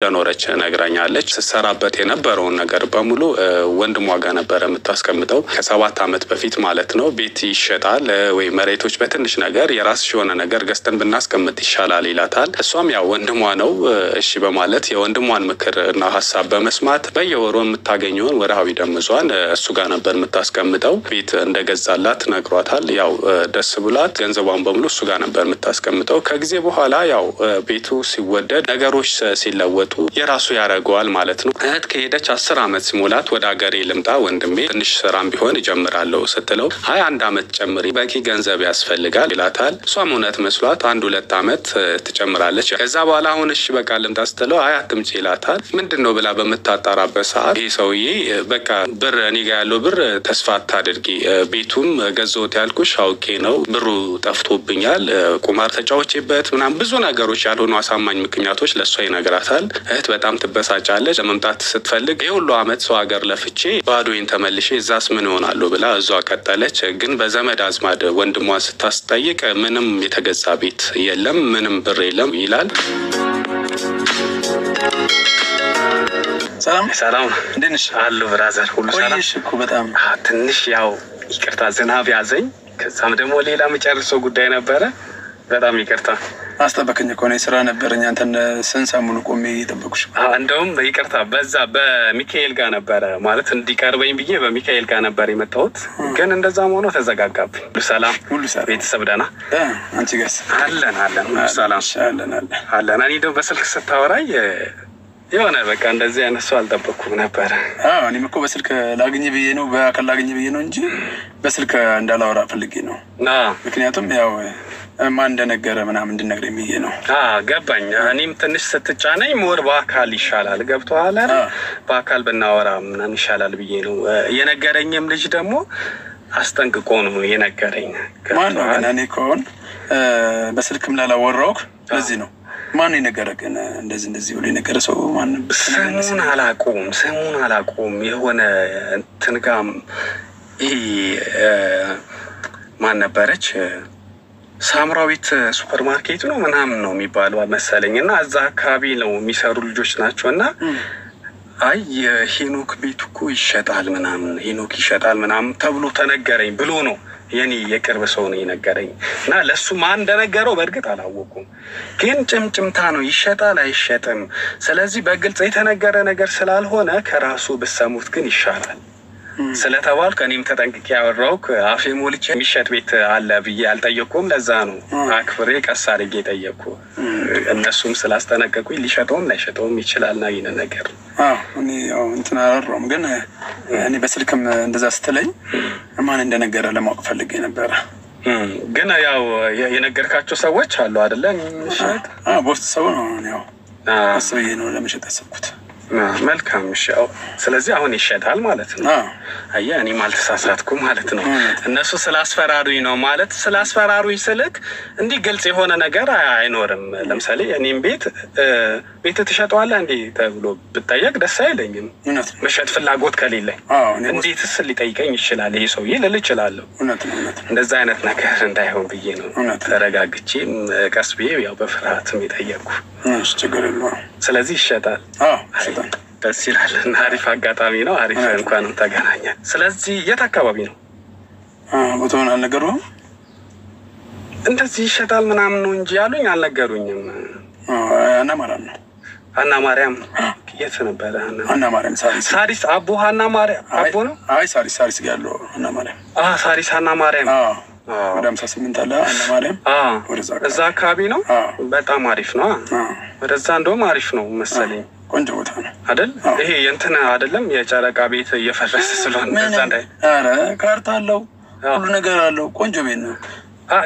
ለኖረች ነግራኛለች ሰራበት የነበረው ነገር በሙሉ ወንድሟ ጋር ነበር የምታስቀምጠው ከ7 አመት በፊት ማለት ነው ቤት ይሸጣል ወይ መሬቶች በትንሽ ነገር የራስሽ የሆነ ነገር ገዝተን ብናስቀምጥ ይሻላል ይላታል እሷም ያው ወንድሟ ነው እሺ በማለት የወንድሟን ምክርና ሐሳብ በመስማት በየወሩ የምታገኘው ወራዊ ደምዟን እሱ ጋር ነበር የምታስቀምጠው ቤት እንደገዛላት ነግሯታል ያው ደስ ብሏት ገንዘቧን በሙሉ እሱ ጋር ነበር የምታስቀምጠው ከጊዜ በኋላ ያው ቤቱ ሲወደድ ነገሮች ሲለወጡ የራሱ ያረጋዋል ማለት ነው እህት ከሄደች 10 አመት ሲሞላት ወደ ሀገሬ ልምጣ ወንድሜ ትንሽ ስራም ቢሆን ይጀምራለው ስትለው 21 አመት ጨምሪ በቂ ገንዘብ ያስፈልጋል ይላታል እሷም እውነት መስሏት 1-2 አመት ትጨምራለች ከዛ በኋላ አሁን እሺ በቃ ልምጣ ስትለው አያትምጪ ይላታል ምንድነው ብላ በመታጣራበት ሰዓት ይሄ ሰውዬ በቃ ብር እኔ ጋር ያለው ብር ተስፋ አታድርጊ ቤቱም ገዘውት ያልኩሽ አውቄ ነው ብሩ ጠፍቶብኛል ቁማር ተጫውቼበት ምናም ብዙ ነገሮች ያልሆኑ አሳማኝ ምክንያቶች ለሷ ይነግራታል እህት በጣም ትበሳጫለች ለመምጣት ስትፈልግ የሁሉ አመት ሰው ሀገር ለፍቼ ባዶዬን ተመልሼ እዛስ ምን ሆናለሁ ብላ እዛው ቀጠለች ግን በዘመድ አዝማድ ወንድሟን ስታስጠይቅ ምንም የተገዛ ቤት የለም ምንም ብር የለም ይላል ሰላም እንደነሽ አሉ ብራዘር ሁሉ ሰላም እኮ በጣም ትንሽ ያው ይቅርታ ዝናብ ያዘኝ ከዛም ደግሞ ሌላ መጨረሻው ጉዳይ ነበረ በጣም ይቅርታ አስተበከኝ እኮ ነው ስራ ነበርኛ አንተን ሰንሳሙን ቆሜ እየጠበኩሽ እንደውም ይቅርታ በዛ በሚካኤል ጋር ነበረ ማለት እንዲቀርበኝ ብዬ በሚካኤል ጋር ነበር የመጣሁት ግን እንደዛም ሆኖ ተዘጋጋብኝ ሁሉ ሰላም ቤተሰብ ደህና አንቺ ጋርስ አለን ሁሉ ሰላም አለን እኔ ደግሞ በስልክ ስታወራኝ የሆነ በቃ እንደዚህ አይነት ሰው አልጠበቅኩም ነበር እኔም እኮ በስልክ ላግኝ ብዬ ነው በአካል ላግኝ ብዬ ነው እንጂ በስልክ እንዳላወራ ፈልጌ ነው ምክንያቱም ያው ማን እንደነገረ ምናምን እንድነግረኝ ብዬ ነው ገባኝ እኔም ትንሽ ስትጫነኝ ሞር በአካል ይሻላል ገብቷል በአካል ብናወራ ምናምን ይሻላል ብዬ ነው የነገረኝም ልጅ ደግሞ አስጠንቅቆ ነው የነገረኝ ማን ነው እኔ ኮን በስልክም ላላወራውክ ለዚህ ነው ማን ይነገረከን እንደዚህ ብሎ የነገረ ሰው ማን ስሙን አላቆም የሆነ እንትንጋም ማን ነበረች ሳምራዊት ሱፐርማርኬት ነው ምናምን ነው የሚባለው መሰለኝና እዛ አካባቢ ነው የሚሰሩ ልጆች ናቸውና አይ የሄኖክ ቤት እኮ ይሸጣል ምናምን ተብሎ ተነገረኝ ብሎ ነው የኔ የቅርብ ሰው ነው የነገረኝ እና ለሱ ማን እንደነገረው በእርግጥ አላወኩም ግን ጭምጭምታ ነው ይሸጣል አይሸጥም ስለዚህ በግልጽ የተነገረ ነገር ስላልሆነ ከራሱ በሰሙት ግን ይሻላል ስለተባል ከኔም ተጠንቅቄ ያወራውክ አፌ ሞልቼ የሚሸጥ ቤት አለ ብዬ አልጠየቅኩም ለዛ ነው አክብሬ ቀስ አድርጌ ጠየቅኩ እነሱም ስላስጠነቀቁኝ ሊሸጠውም ላይሸጠውም ይችላልና ይሄን ነገር እኔ ያው እንትን አላወራም ግን እኔ በስልክም እንደዛ ስትለኝ ማን እንደነገረ ለማወቅ ፈልጌ ነበር ግን ያው የነገርካቸው ሰዎች አሉ አይደለ ምሽት ቦስት ሰው ነው ያው አስበዬ ነው ለመሸጥ ያሰብኩት መልካም ሻው ስለዚህ አሁን ይሸጣል ማለት ነው አያ እኔ ማልተሳሳትኩም ማለት ነው እነሱ ስላስፈራሩኝ ነው ማለት ስላስፈራሩኝ ስልክ እንዲ ግልጽ የሆነ ነገር አይኖርም ለምሳሌ እኔም ቤት ተሸጠዋል እንዴ ተብሎ ብጠየቅ ደስ አይለኝም መሸጥ ፍላጎት ከሌለኝ እንዴትስ ሊጠይቀኝ ይችላል ይሄ ሰው ይልል ይችላል እንደዛ አይነት ነገር እንዳይሆን ብዬ ነው ተረጋግቼ ቀስቤ ያው በፍርሃትም ይጠየቁ ችግር የለውም ስለዚህ ይሸጣል ደስ ይላል አሪፍ አጋጣሚ ነው አሪፍ እንኳን ተገናኘን ስለዚህ የት አካባቢ ነው ቦታውን አልነገሩም እንደዚህ ይሸጣል ምናምን ነው እንጂ ያሉኝ አልነገሩኝም አና ማርያም የት ነበር አና ማርያም ሳሪስ አቦ አና ማርያም አቦ ነው አይ ሳሪስ ያለው አና ማርያም ሳሪስ አና ማርያም ወደ 58 አለ አና ማርያም እዛ አካባቢ ነው በጣም አሪፍ ነው ወደዛ እንደውም አሪፍ ነው መሰለኝ ቆንጆ ቦታ ነው አይደል ይሄ የእንትና አይደለም የጨረቃ ቤት እየፈረሰ ስለሆነ እዛ እንዳይ አረ ካርታ አለው ሁሉ ነገር አለው ቆንጆ ቤት ነው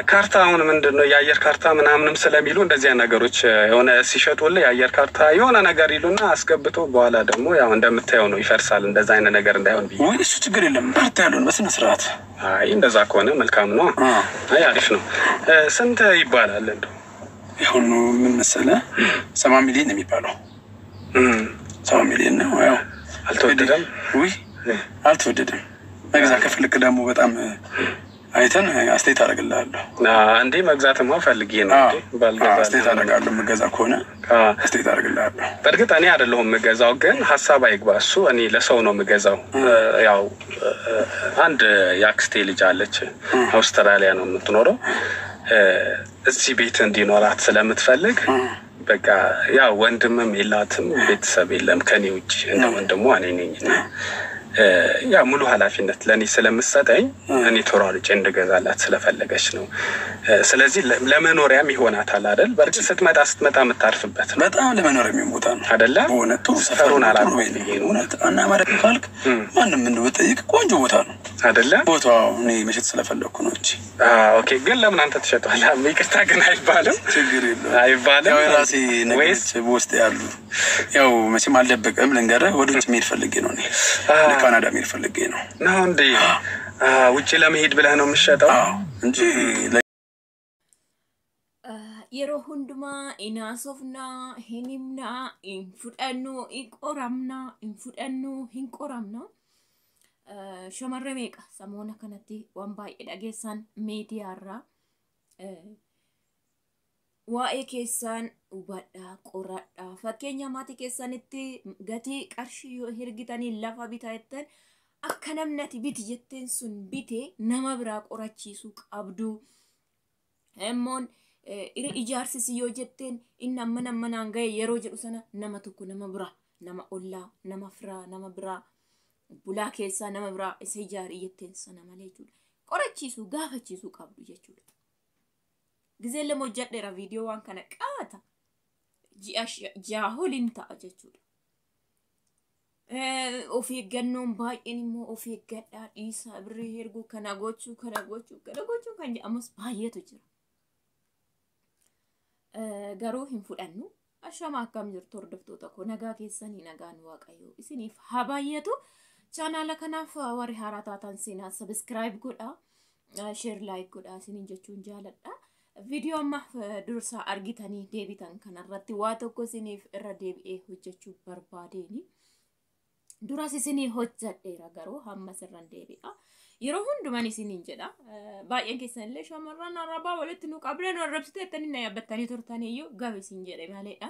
ካርታ አሁን ምንድነው የአየር ካርታ ምናምንም ስለሚሉ እንደዚህ ነገሮች የሆነ ሲሸጡልህ የአየር ካርታ የሆነ ነገር ይሉና አስገብተው በኋላ ደግሞ ያው እንደምታየው ነው ይፈርሳል እንደዛ አይነት ነገር እንዳይሆን ቢዩ ወይ እሱ ችግር የለም ካርታ ያለው በስነ ስርዓት አይ እንደዛ ከሆነ መልካም ነው አይ አሪፍ ነው ስንት ይባላል እንደው ይሁን ምን መሰለህ 70 ሚሊዮን ነው የሚባለው 70 ሚሊዮን ነው ያው አልተወደደም ወይ አልተወደደም መግዛት ከፍልክ ደግሞ በጣም አይተን አስተያየት አደርግልሃለሁ። አንዴ መግዛትማ ፈልጌ ነው እንዴ ባልገዛ አስተያየት አደርጋለሁ። መገዛ ከሆነ አስተያየት አደርግልሃለሁ። በእርግጥ እኔ አይደለሁም የምገዛው፣ ግን ሐሳብ አይግባ እሱ እኔ ለሰው ነው የምገዛው። ያው አንድ የአክስቴ ልጅ አለች አውስትራሊያ ነው የምትኖረው። እዚህ ቤት እንዲኖራት ስለምትፈልግ በቃ ያው ወንድምም የላትም ቤተሰብ የለም ከኔ ውጪ እንደ ወንድሟ እኔ ነኝ። ያ ሙሉ ኃላፊነት ለኔ ስለምሰጠኝ እኔ ተሯርጬ እንደገዛላት ስለፈለገች ነው። ስለዚህ ለመኖሪያም ይሆናታል አይደል? በርግጥ ስትመጣ የምታርፍበት በጣም ለመኖሪያም ይሞታ ነው አይደለ? በእውነቱ ሰፈሩን አላውቅም እውነት እና ማለት ካልክ ማንም እንደው በጠይቅ ቆንጆ ቦታ ነው አይደለ? ቦታው እኔ መሸጥ ስለፈለኩ ነው እንጂ። ኦኬ። ግን ለምን አንተ ትሸጣለህ? ይቅርታ ግን አይባልም። ችግር የለውም አይባልም። ያው ራሴ ነገሮች በውስጥ ያሉ ያው መቼም አልደበቀም። ልንገርህ ወደ ውጭ መሄድ ፈልጌ ነው እኔ ካናዳ መሄድ ፈልጌ ነው እንዴ? ውጭ ለመሄድ ብለህ ነው የምትሸጠው እንጂ yeroo hundumaa inaasofna hinimna infudhannu inqoramna infudhannu hinqoramna shamarree meeqa samoona kanatti waan baay'ee dhageessan miidiyaarraa waa'ee keessan hubadhaa qoradhaa. Fakkeenya maatii keessanitti gatii qarshii yoo hirgitanii lafa bitaa jettan akka namni ati biti jetteen sun bite nama biraa qorachiisuu qabdu. Immoon ijaarsisi yoo jetteen inni amma manaan ga'e yeroo jedhu sana nama tokko nama biraa, nama ollaa, nama firaa, nama biraa, bulaa keessaa nama biraa isa ijaarii jetteen sana malee jechuudha. Qorachiisuu gaafachiisuu qabdu jechuudha. Gizeen lama hojjedheera viidiyoo waan kana qaata ji'a holiin ta'a jechuudha. Of eeggannoon baay'een immoo of eeggadhaa dhiisaa birrii herguu kana gochuu kan jedhamus baay'eetu jira. Garuu hin fudhannu. Ashama akkam jirtu hordoftoota koo nagaa keessanii nagaan waaqayyoo isiniif haa baay'eetu. Chaanaala kanaaf warri haaraa taatan seenaa subscribe godhaa, share like godhaa isiniin jechuun jaaladha. Video amma dursa argitanii deebitan kanarratti waa tokko isiniif irra deebi'ee hojjechuu barbaadeeni. Duras isinii hojjedheera garuu hamma sirran deebi'a. Yeroo hundumaan isiniin jedha. Baay'een keessan illee shamarran arabaa walitti nu qableen arrabsiteettanii na yaabbattanii turtaniyyuu gaaf isin jedhe maleedha.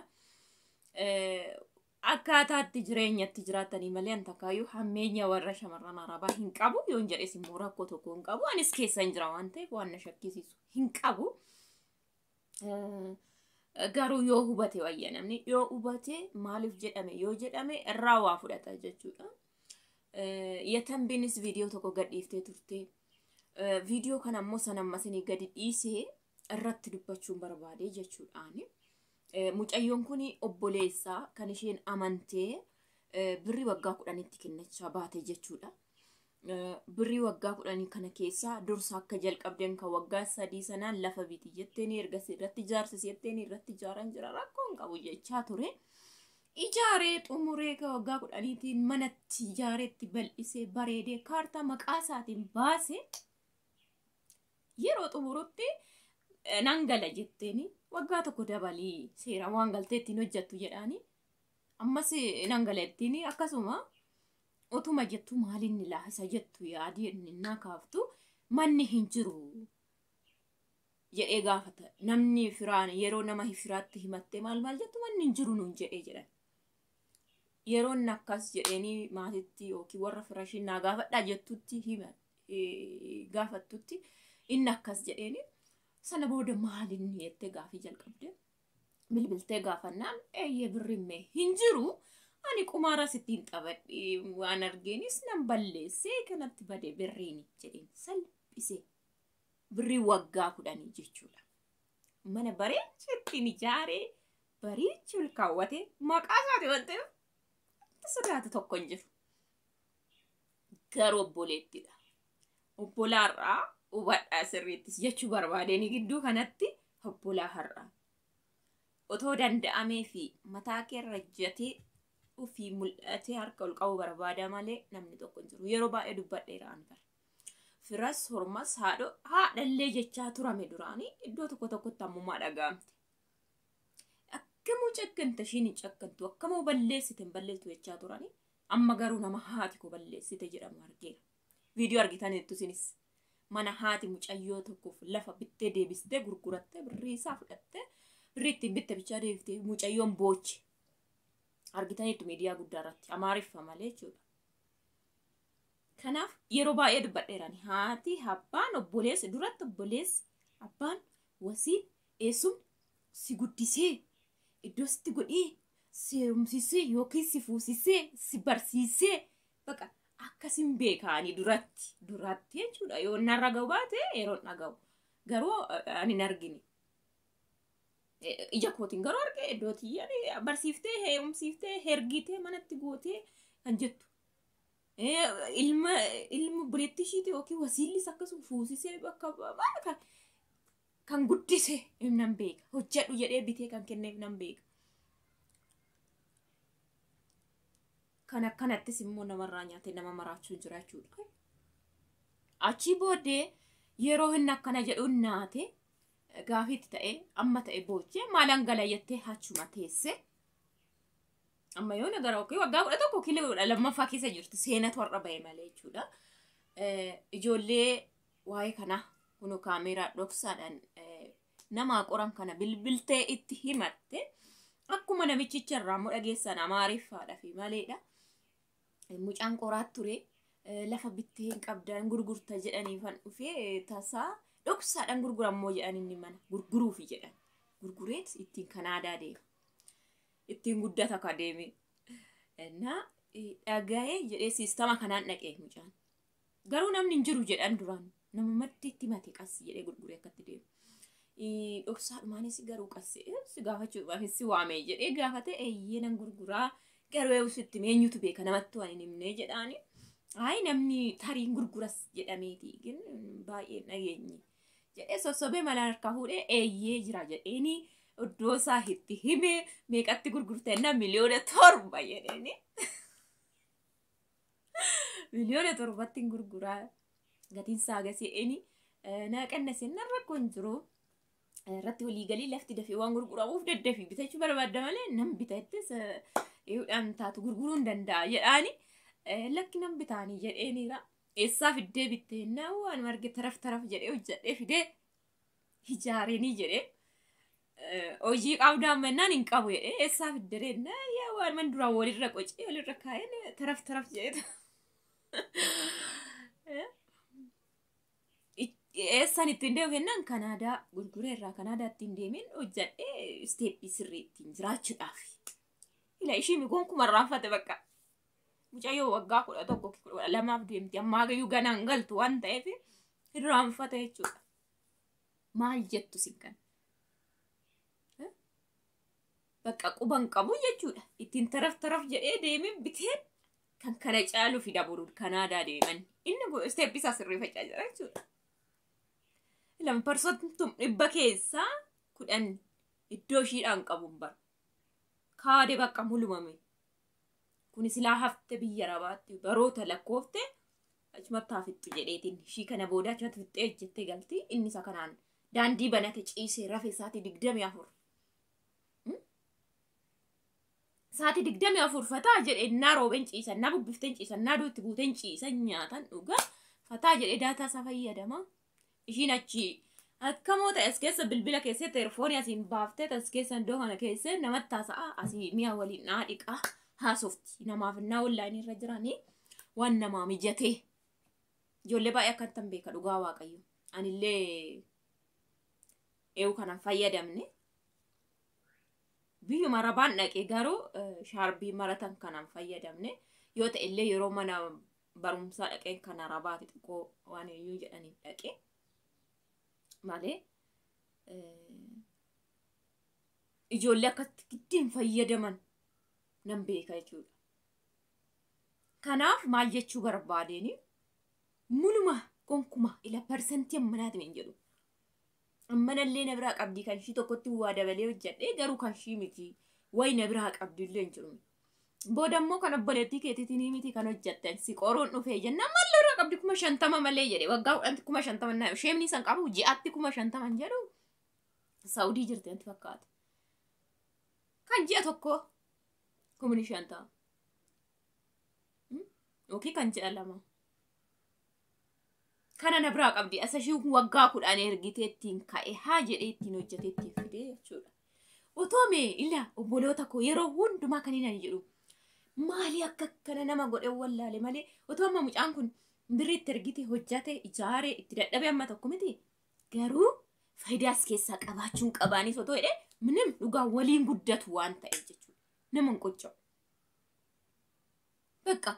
Akkaataatti jireenyatti jiraatanii malee antakaayyuu hammeenya warra shamarran arabaa hin qabu. Yoon jedhes immoo rakkoo tokko hin qabu. Anis keessan jira waan ta'eef waan na shakkisiisu hin qabu. Garuu yoo hubate wayya namni yoo hubate maaliif jedhame yoo jedhame irraa waa fudhata jechuudha. Yatanbiinis viidiyoo tokko gadhiiftee turte. Viidiyoo kana ammoo sanammasanii gadi dhiisee irratti dubbachuun barbaade jechuudhaani. Mucayyoon kun obboleessaa kan isheen amantee birrii waggaa 10tti kennachaa baate jechuudha. Birrii waggaa 10 kana keessa dursa akka jalqabdeen kan waggaa 3 sanaan lafa biti jetteeni ergasii irratti ijaarsisi jetteeni irratti ijaaran jira rakkoon qabu jechaa ture. Ijaaree xumuree ka waggaa 10tiin manatti ijaareetti bal'isee bareedee kaartaa maqaa isaatiin baase yeroo xumurutti nan gala jetteeni waggaa tokko dabalii seera waan galteettiin hojjettu jedhaani ammas nan galettiin akkasuma otuma jettu maaliin ilaahisa jettu yaadii innaa kaaftu manni hin jiru jedhee gaafata namni firaan yeroo nama firaatti himatte maal jettu manni hin jiru nuun jedhee jedhan yeroo nakkas jedheeni maatitti yookiin warra firashin naa gaafadhaa jettutti hima gaafattutti inni akkas jedheeni sana booda maaliin jette gaafii jalqabde bilbiltee gaafannaan eeyyee birrimmee hin jiru. Ani kumaara sittiin qabadhe waan argeenis nan balleessee kanatti bade birriini jedheen salphisee birrii waggaa 10 jechuudha. Mana bareechittiin ijaaree bareechuu kaawwate maqaa isaati waan ta'eef sodaatu tokko hin jiru. Garuu obboleettidha. Obbolaarraa hubadhaa sirriittis jechuu barbaadeen gidduu kanatti obbolaa har'aa. Otoo danda'amee fi mataa keerra jatee ufi mul'atee harka ol qabu barbaada malee namni tokko hin jiru. Yeroo baay'ee dubbadheera an bara. Firas hormas haadhallee jechaa turame duraanii iddoo tokkotti ammummaa dhaga'amte. Akkamuu cagganta ishiin hin caggantu akkamuu balleessite hin balleessitu jechaa turanii amma garuu nama haati ko balleessite jedhamu argeera. Viidiyoo argitaniittu isinis mana haati mucayyoo tokkoof lafa bittee deebistee gurgurattee birrii isaa fudhattee birrii ittiin bitte bichaa deebiftee mucayyoon boochi argitaniitu miidiyaa guddaa irratti amaariffa malee jechuudha. Kanaaf yeroo baay'ee dubbadheerani haati abbaan obboleessi duratti obboleessi abbaan wasiin eessuun si guddisee iddoo sitti godhee si heerumsisee yookiin si fuusisee si barsiisee baqa akkasin beekaanii duratti jechuudha. Yoo narra ga'u baate yeroo dhaga'u garuu ani hin argine. Ija kootiin garuu arge iddootii barsiiftee heerumsiiftee hergitee manatti gootee kan jettu. Ilma buleetti ishiiti yookiin wasiillis akkasuma fuusisee bakka kan guddise nan beeka. Hojjedhu jedhee bitee kan kenneef nan beeka. Kan akkanattis immoo namarraa nyaatee nama maraachuu jira jechuudha. Achii booddee yeroo hin akkana jedhu naate gaafiitti ta'ee amma ta'e boochee maalaan gala jettee achuma teesse. Amma yoo nagara okkii waggaa 11 kiiloo lammaffaa keessa jirtu seenatu warra ba'e malee jechuudha. Ijoollee waa'ee kana kunu kaameeraa dhoksaadhaan nama qoran kana bilbiltee itti himatte akkuma namichicha irraa immoo dhageessan amaariffaadhaa fi maleedha. Mucaan qoraa ture lafa bittee hin qabdaan gurgurta jedhanii fan dhufee tasaa dhoksaadhaan gurgurammoo jedhan inni mana gurguruufi jedhan gurgureet ittiin Kanaadaa deema. Ittiin guddata ka deeme. Na dhaga'ee jedhee siistama kanaan dhaqee mucaan. Garuu namni hin jiru jedhan duraan nama maddi itti mate qassi jedhee gurguree akkatti deema. Dhoksaadhumaanis garuu qassi si gaafachuudhaaf si waamee jedhee gaafate eeyyee nan gurguraa garuu eewusitti meenyutu beeka namatti waan hin himne jedhaani. Ayi namni tariin gurguras jedhameeti gin baay'ee dhageenye. Jedhee sossobee mala harkaa fuudhee eeyyee jira jedheeni. Iddoo isaa itti himee meeqatti gurgurtee na miliyoona 7 jedheeni. Miliyoona 7tti gurguraa gatiin isaa gaseeni na qannasee narra kun jiru irratti walii galii lafti dafee waan gurguramuuf daddafii bitachuu barbaadda malee nam bitattis eeudhaan taatu gurguruu hin danda'a jedhaani lakki nam bitaanii jedheeniira. Eessaa fiddee bittee na waan marge taraf jedhee hojjedhee fidee ijaareenii jedhee. Hojii qabdaan mannaan hin qabu jedhee eessaa fiddee na yaa waan man duraa walirra qocee walirra kaa'ee taraf jedhee. Eessaan ittiin deemu kennaan Kanaadaa gurguree irraa Kanaadaa ittiin deemeen hojjedhee isteeppii sirrii ittiin jiraachuudhaaf. Ila ishii migoon kumarraanfate bakka. Mucayyoo waggaa 11 deemti ammaa gayyuu ganaan galtu waan ta'eef irraanfate jechuudha. Maal jettu sinkan? Bakka quban qabu jechuudha. Ittiin taraf jedhee deemee biteen kan kana caalu fida boruun Kanaadaa deeman. Inni isteeppii isaa sirrii facaa jira jechuudha. 2% dhibba keessaa 10 iddoo ishiidhaan qabuun bara. Kaade bakka mulumame. Kun silaa hafte biyya rabaatti baroota lakkoofte achumatti hafittu jedheetiin ishii kana booda achumatti fixxee hojjettee galti inni isa kanaan daandii banate ciisee rafe sa'aatii 24. Sa'aatii 24 fataa jedhee naa roobeen ciisan naa bubbifteen ciisan naa duutti buuteen ciisan nyaatan dhugaa fataa jedhee daataa isaa fayyadama. Ishiin achi akkamoo ta'e as keessa bilbila keessatti eerfoonii asiin baaftee as keessa iddoo kana keessa namatti taasa'a asii mi'a waliin naa dhiqaa. Haasofti namaaf naa wallaanii irra jiranii waan namaa mijatee ijoollee baay'ee akkattan beeka dhugaa waaqayyo anillee eewu kanan fayyadamne biyyuma rabaan dhaqee garuu shaarbii maratan kanan fayyadamne yoo ta'e illee yeroo mana barumsaa dhaqeen kana rabaati xiqqoo waan iyyuu jedhaniif dhaqee malee ijoollee akkatti giddiin fayyadaman nan beeka jechuudha. Kanaaf maal jechuu barbaadeeni muluma gonkuma ila persentii ammanaati men jedhu. Ammanallee na biraa qabdi kan ishii tokkotti waa dabalee hojjedhee garuu kan ishii miti wayi na biraa qabdi illee hin jiru. Booda immoo kan obboleettii keetiitiin miti kan hojjettan si qoroon dhufee jenna mallee biraa qabdi 50 malee jedhe waggaa 50 na sheemni san qabu ji'aatti 50 jedhu Saawudii jirti anti fakkaata. Kan ji'a tokko 50. Okey kan ji'a lama. kana na biraa qabdi asashii waggaa kudhan ergitee ittiin ka'e haa jedhee ittiin hojjetee ittiin fidee jechuudha. Otoo mee ila obboloota koo yeroo hundumaa kan hin jedhu maali akka kana nama godhe wallaale malee otoo amma mucaan kun biriitti ergite hojjate ijaare itti dadhabe amma tokko miti garuu faayidaas keessaa qabaachuun qabaanis otoo jedhe ምንም dhugaa waliin guddatu waan ta'e jechuudha. Nama hin qocca'u. Bakka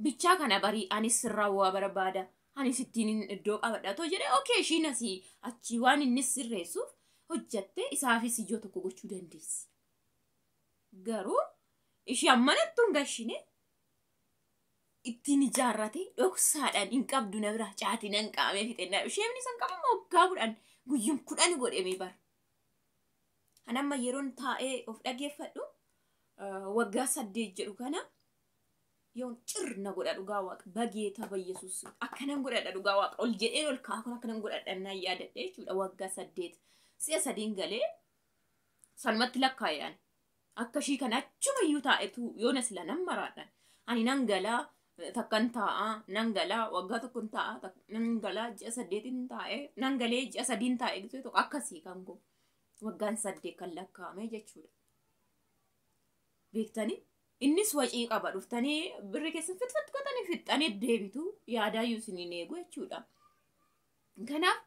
bichaa kana barii anis sirraa waa barbaada. Anis ittiin iddoo qabadhatoo jedhee okay ishiin asii achii waan inni sirreessuuf hojjatte isaafis ijoo tokko gochuu dandeessi. Garuu ishii ammanattu hin gashine ittiin ijaarrate dhoksaadhaan hin qabdu na biraa caatiin hin qaamee fixennaa isheen isaan qabamu waggaa kudhan guyyuun kudhan godhame bara. Anamma yeroon taa'ee of dhageeffadhu waggaa 8 jedhu kana yoon cirna godha dhugaa waaqa bageeta bayyesuus akkanan godhadha dhugaa waaqa ol jedhee ol kaakun akkanan godhadhannaa yaadadhe jechuudha waggaa 8 si'a 3 galee sanumatti lakkaa'an akka shii kana achumayyuu taa'etu yoona sila nan maraadhaan ani nan galaa takkan taa'aa nan galaa waggaa tokkon taa'aa nan galaa ji'a 8 taa'ee nan galee ji'a 3 taa'ee gisee tokko akkasii kan go waggaan 8 kan lakkaa'ame jechuudha. Beektanii innis wacii qaba dhuftanii birri keessan fitfat godhanii fixanii deebitu yaadaayyuu isiniin eegu jechuudha. Kanaaf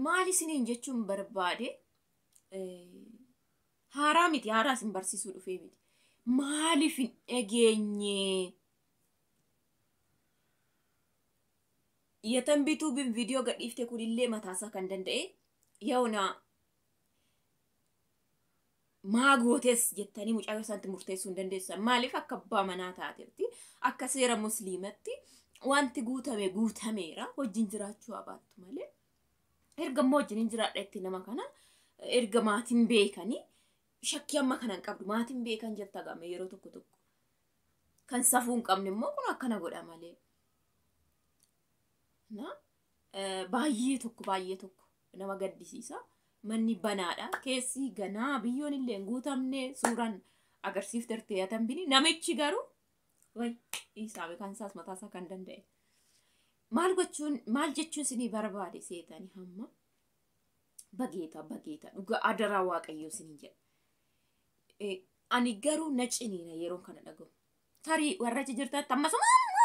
maal isiniin jechuun barbaade haaraa miti haaraa isin barsiisuu dhufee miti. Maaliif hin dhageenye? Yatanbituu bin viidiyoo gadhiifte kunillee mataasaa kan danda'e yaa'una maa gootes jettanii mucaa isaanitti murteessuu hin dandeessan. Maaliif akka abbaa manaa taatetti akka seera musliimatti wanti guutameera wajjin jiraachuu abaattu malee. Erga immoo wajjin jiraadha itti nama kana erga maatiin beekanii shakkii amma kana hin qabdu maatiin beekan jetta game yeroo tokko tokko. Kan safuu hin qabne immoo kun akkana godha malee. Baay'ee tokko nama gaddisiisa. Manni banaadha keessi ganaa biyyoon illee guutamne suuraan agarsiifte yatanbini namichi garuu way isaabe kan saas mataasaa kan danda'e. Maal jechuun isinii barbaade seetanii hamma bageeta dhugaa adaraa waaqayyoo isinii jedha. Ani garuu na ciniina yeroo kana dhagahu. Tarii warra achi jirtatti ammas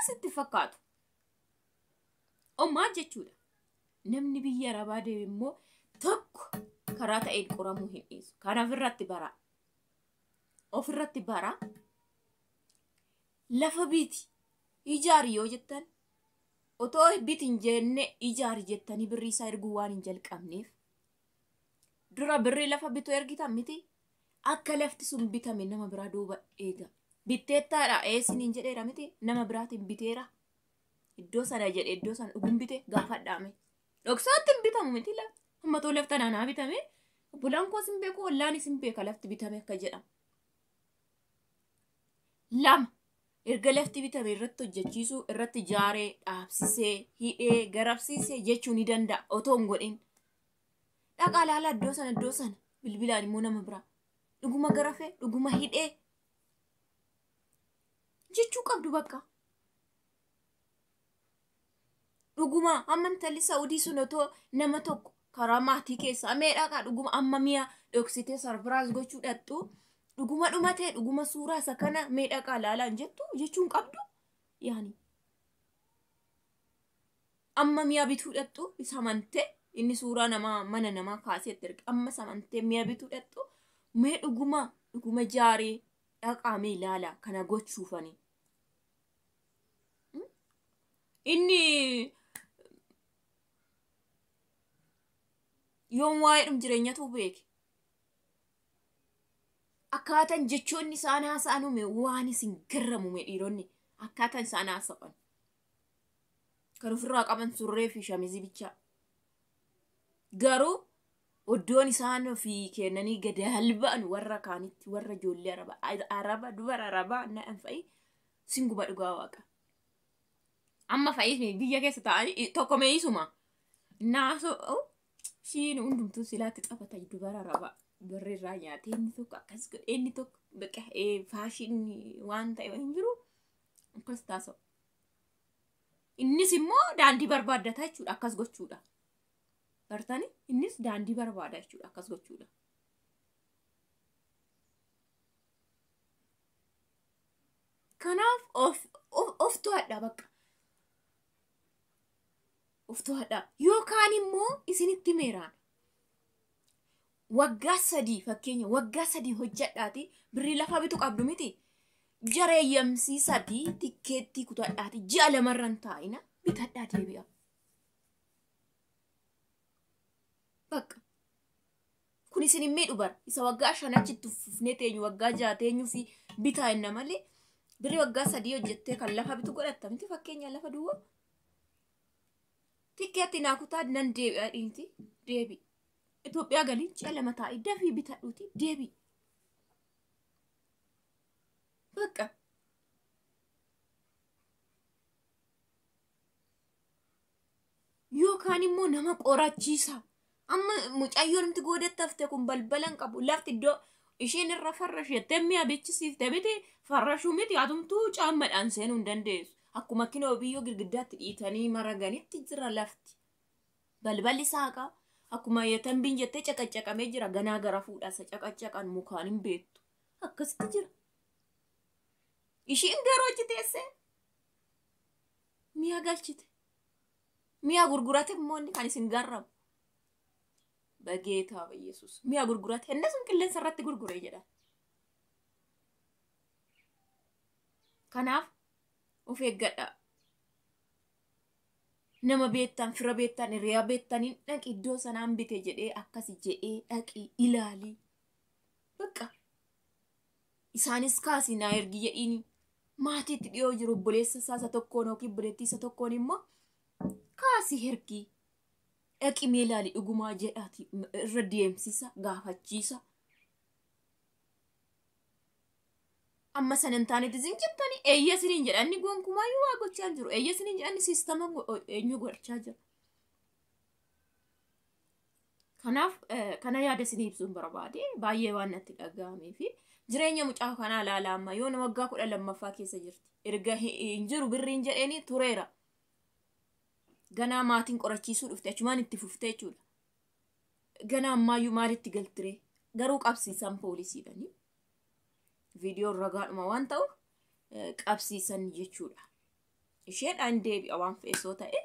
sitti fakkaatu. Maal jechuudha. Namni biyya Arabaa deeme immoo tokko karaa ta'een qoramuu hin dhiisu. Kanaaf ofirratti bara lafa biti ijaari yoo jettan otoo biti hin jenne ijaari jettanii birrii isaa erguu waan hin jalqabneef dura birrii lafa bituu ergitan miti akka lafti sun bitame nama biraa duuba eega. Bitteettaadha eesiniin jedheera miti nama biraatiin biteera. Iddoo sana jedhe iddoo sana dhuguun bite gaafadhaame. Dhoksaatti hin bitamu miti lafa. Amma too lafta naanaa bitame bulaan koo sin beeku wallaan isin beeka lafti bitame akka jedhamu. Lama erga lafti bitame irratti hojjechiisuu irratti ijaaree dhaabsisee hidhee garabsiisee jechuu ni danda'a otoo hin godhin. Dhaqaa laala iddoo sana bilbilaan immoo nama biraa dhuguma garafee dhuguma hidhee jechuu qabdu bakka. Dhuguma amantalli Saawudii sun otoo nama tokko karaa maatii keessaa meedhaa dhuguma amma mi'a dhoksitee sarfiraas gochuu dhattu dhuguma dhumatee dhuguma suuraa isa kana meedhaa laalaan jettu jechuun qabdu yaani. Amma mi'a bituu dhattu isa amantee inni suuraa namaa mana namaa kaasee erga amma samantee mi'a bituu dhattu mee dhuguma jaaree dhaqaamee ilaala kana gochuufani. Inni yoom waa'ee jireenyatu beeke. Akkaataan jechoonni isaan haasa'an waan isin garramume dhiironni akkaataan isaan haasa'an. Kan ofirraa qaban surree fi shamizii bichaa. Garuu iddoon isaan ofii kennanii gadi halba'an warra kaanitti warra ijoollee araba dubara arabaa na'an fa'i singuba dhugaa waaqa. Amma fa'i biyya keessa ta'anii tokko meeysuma. Naasoo Shiin hundumtuu silaatti xaafata dubara arabaa barree irraa nyaatee inni tokko akkas godhe inni tokko bakka faashinii waan ta'e hin jiru akkas taasisa. innis immoo daandii barbaaddataa jechuudha akkas gochuudha. Bartani innis daandii barbaada jechuudha akkas gochuudha. Kanaaf of to'adha bakka. Of to'adha. Yookaan immoo isinitti meeraan. Waggaa 3 fakkeenya waggaa 3 hojjedhaati birrii lafa bitu qabdu miti. Jareeyyamsiisaati tikkeettii kutadhaati ji'a lamarran taa'ina bitadhaa deebi'a. Bakka. Kun isin hin miidhu bara. Isa waggaa 5 achitti uffifnee teenyu waggaa 6 teenyu fi bitaa inna malee birrii waggaa 3 hojjettee kan lafa bitu godhatta miti fakkeenya lafa duwwaa. Tikkeetti naa kutaa nan deebi'a dhiinti deebi. Itoophiyaa galiin ji'a lama taa'e dafii bitadhuuti deebi. Bakka. Yookaan immoo nama qorachiisa. Amma mucayyoo namti goodatta hafte kun balbalan qabu lafti iddoo isheen irra farrasheettee mi'a bichisiifte miti farrashuu miti atumtuu caammadhaan seenuu hin dandeessu. Akkuma kinoo biyyoo girgiddaatti dhiitanii maraganitti jira lafti. Balballi saaqaa akkuma yetan bin jettee caqacaqamee jira ganaa gara fuudhaasa caqacaqan mukaan hin beektu. Akkasitti jira. Ishiin garuu achi teessee mi'a galchite. Mi'a gurgurate immoo kan isin garramu. Bageetaa Yesus. Mi'a gurgurate inni sun qilleensa irratti gurguree jedha. Kanaaf of eeggadha. Nama beektan fira beektan hiriyaa beektaniin dhaqi iddoo sanaan bite jedhee akkasi jedhee dhaqi ilaali. Bakka. Isaanis kaasii naa ergi jedhiini. Maatiitti dhiyoo jiru obboleessa isaa tokkoon yookiin obboleettii isa tokkoon immoo kaasii ergi. Dhaqi mee ilaali dhugumaa jedhaati irra deemsisa gaafachiisa. Amma sanan taaneti zinjibtani eeyya sinin jedhani gonkumaayyuu waa gochaa jiru. Eeyya sinin jedhani siistama eenyu gochaa jira. Kanaaf kana yaada isin ibsuun barbaade baay'ee waan natti dhaga'amee fi jireenya mucaa kanaa ilaalaa amma yoo nama waggaa 12ffaa keessa jirti. Erga hin jiru birriin jedheeni tureera. Ganaa maatiin qorachiisuu dhufte achumaan itti fuftee jechuudha. Ganaa ammayyuu maalitti galtire garuu qabsiisan poolisiidhani. Viidiyoon ragaadhuma waan ta'u qabsiisan jechuudha. Isheedhaan deebi'a waan feesoo ta'e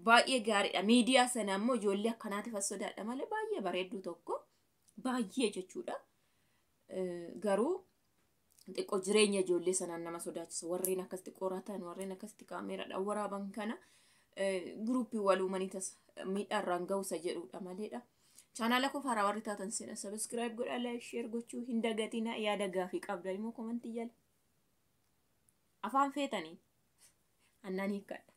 baay'ee gaariidha. Miidiyaa sana ammoo ijoollee akkanaatiif as sodaadha malee baay'ee bareedduu tokko baay'ee jechuudha. Garuu xiqqoo jireenya ijoollee sanaan nama sodaachisa. Warreen akkasitti qoratan warreen akkasitti kaameeraadhaan waraaban kana guruupii waluumanii tasa miidhaarraan ga'uusa jedhudha maleedha. Channel ko fara warri taatan sina subscribe godha like share gochuu hin dagatina yaada gaafii qabdan immoo comment jala afaan feetanii annanii kadha